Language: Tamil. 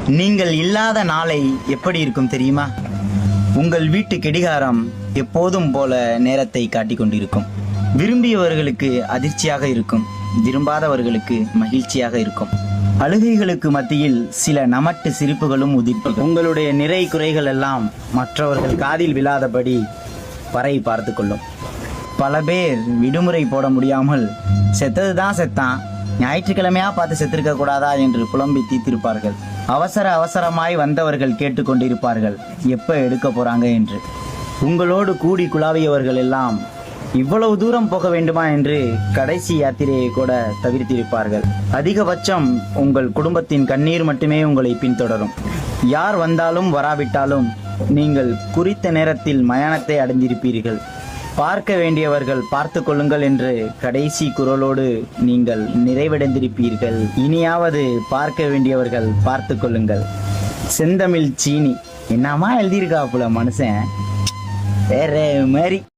நீங்கள் இல்லாத நாளை எப்படி இருக்கும் தெரியுமா? உங்கள் வீட்டு கடிகாரம் எப்போதும் போல நேரத்தை காட்டிக் கொண்டிருக்கும். விரும்பியவர்களுக்கு அதிர்ச்சியாக இருக்கும், விரும்பாதவர்களுக்கு மகிழ்ச்சியாக இருக்கும். அழுகைகளுக்கு மத்தியில் சில நமட்டு சிரிப்புகளும் உதிர்க்கும். உங்களுடைய நிறை குறைகள் எல்லாம் மற்றவர்கள் காதில் விழாதபடி பறை பார்த்து கொள்ளும். பல பேர் விடுமுறை போட முடியாமல் செத்ததுதான் செத்தான், ஞாயிற்றுக்கிழமையா பார்த்து செத்திருக்க கூடாதா என்று புலம்பி தீர்த்திருப்பார்கள். அவசரமாய் வந்தவர்கள் கேட்டுக்கொண்டிருப்பார்கள் எப்ப எடுக்க போறாங்க என்று. உங்களோடு கூடி குழாவியவர்கள் எல்லாம் இவ்வளவு தூரம் போக வேண்டுமா என்று கடைசி யாத்திரையை கூட தவிர்த்திருப்பார்கள். அதிகபட்சம் உங்கள் குடும்பத்தின் கண்ணீர் மட்டுமே உங்களை பின்தொடரும். யார் வந்தாலும் வராவிட்டாலும் நீங்கள் குறித்த நேரத்தில் மயானத்தை அடைந்திருப்பீர்கள். பார்க்க வேண்டியவர்கள் பார்த்து கொள்ளுங்கள் என்று கடைசி குரலோடு நீங்கள் நிறைவடைந்திருப்பீர்கள். இனியாவது பார்க்க வேண்டியவர்கள் பார்த்து கொள்ளுங்கள். செந்தமிழ் சீனி என்னமா எழுதியிருக்காப்புல மனுஷன் வேற மாதிரி.